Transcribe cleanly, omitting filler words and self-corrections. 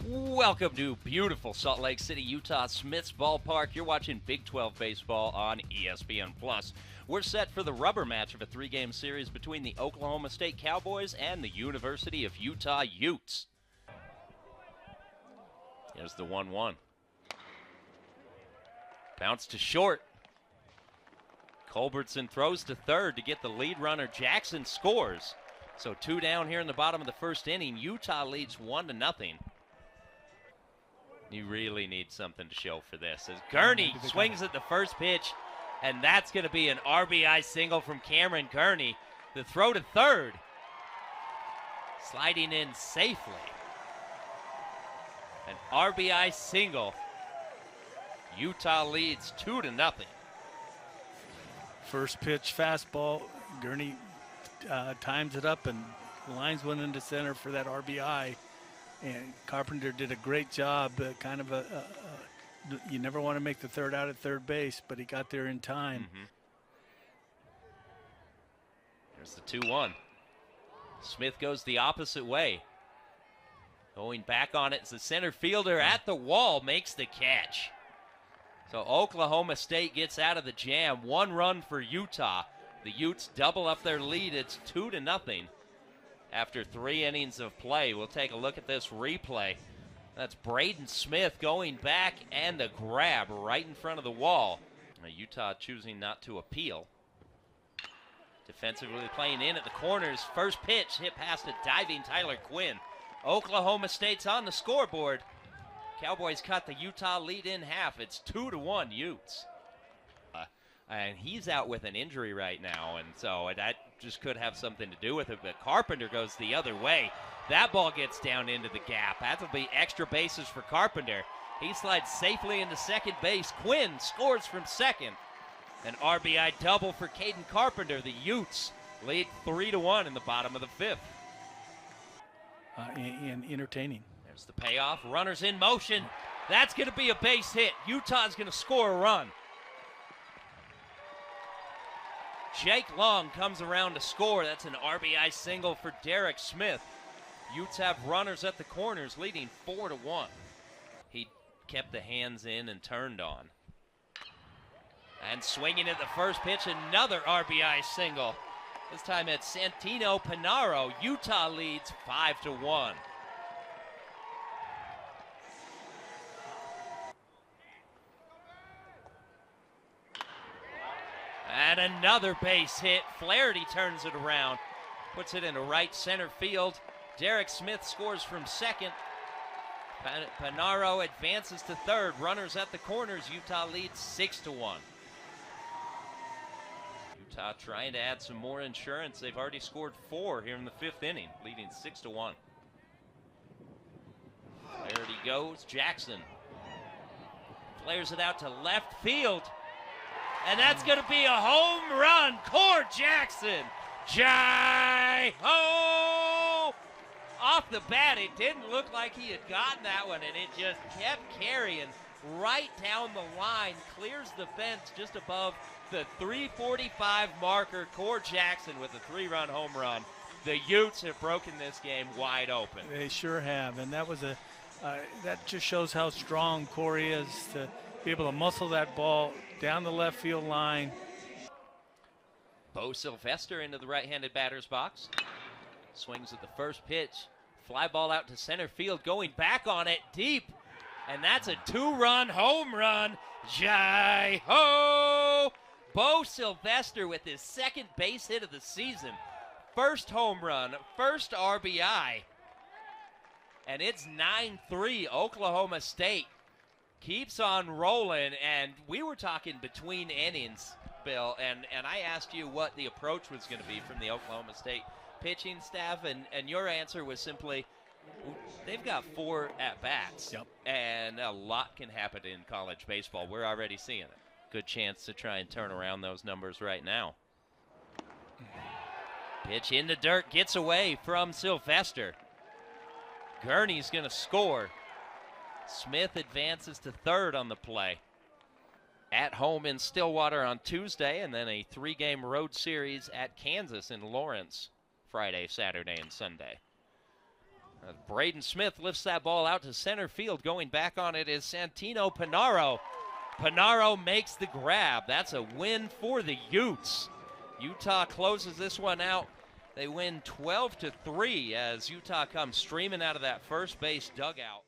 Welcome to beautiful Salt Lake City, Utah, Smith's Ballpark. You're watching Big 12 baseball on ESPN+. We're set for the rubber match of a three-game series between the Oklahoma State Cowboys and the University of Utah Utes. Here's the 1-1. Bounce to short. Culbertson throws to third to get the lead runner. Jackson scores. So two down here in the bottom of the first inning. Utah leads 1-0. You really need something to show for this. As Gurney swings at the first pitch, and that's going to be an RBI single from Cameron Gurney. The throw to third. Sliding in safely. An RBI single. Utah leads 2-0. First pitch fastball. Gurney times it up and lines one into center for that RBI. And Carpenter did a great job. You never want to make the third out at third base, but he got there in time. There's the 2-1. Smith goes the opposite way. Going back on it, the center fielder at the wall makes the catch. So Oklahoma State gets out of the jam. One run for Utah. The Utes double up their lead. It's 2-0. After 3 innings of play. We'll take a look at this replay. That's Braden Smith going back and a grab right in front of the wall. Utah choosing not to appeal. Defensively playing in at the corners. First pitch hit past a diving Tyler Quinn. Oklahoma State's on the scoreboard. Cowboys cut the Utah lead in half. It's 2-1 Utes. And he's out with an injury right now, and so that just could have something to do with it. But Carpenter goes the other way. That ball gets down into the gap. That'll be extra bases for Carpenter. He slides safely into second base. Quinn scores from second. An RBI double for Caden Carpenter. The Utes lead 3-1 in the bottom of the fifth. And entertaining. There's the payoff. Runners in motion. That's going to be a base hit. Utah's going to score a run. Jake Long comes around to score. That's an RBI single for Derek Smith. Utes have runners at the corners, leading 4-1. He kept the hands in and turned on. And swinging at the first pitch, another RBI single. This time at Santino Panaro. Utah leads 5-1. And another base hit. Flaherty turns it around. Puts it into right center field. Derek Smith scores from second. Panaro advances to third. Runners at the corners. Utah leads 6-1. Utah trying to add some more insurance. They've already scored 4 here in the fifth inning, leading 6-1. Flaherty goes. Jackson flares it out to left field. And that's going to be a home run. Core Jackson. Jai-ho! Off the bat, it didn't look like he had gotten that one, and it just kept carrying right down the line. Clears the fence just above the 345 marker. Core Jackson with a 3-run home run. The Utes have broken this game wide open. They sure have, and that was that just shows how strong Corey is to be able to muscle that ball down the left field line. Bo Sylvester into the right-handed batter's box. Swings at the first pitch. Fly ball out to center field, going back on it deep. And that's a 2-run home run. Jai-ho! Bo Sylvester with his second base hit of the season. First home run, first RBI. And it's 9-3 Oklahoma State. Keeps on rolling, and we were talking between innings, Bill, and I asked you what the approach was going to be from the Oklahoma State pitching staff, and your answer was simply, they've got 4 at-bats, Yep. And a lot can happen in college baseball. We're already seeing it. Good chance to try and turn around those numbers right now. Pitch in the dirt, gets away from Sylvester. Gurney's going to score. Smith advances to third on the play. At home in Stillwater on Tuesday, and then a 3-game road series at Kansas in Lawrence Friday, Saturday, and Sunday. Braden Smith lifts that ball out to center field. Going back on it is Santino Panaro. Panaro makes the grab. That's a win for the Utes. Utah closes this one out. They win 12-3 as Utah comes streaming out of that first base dugout.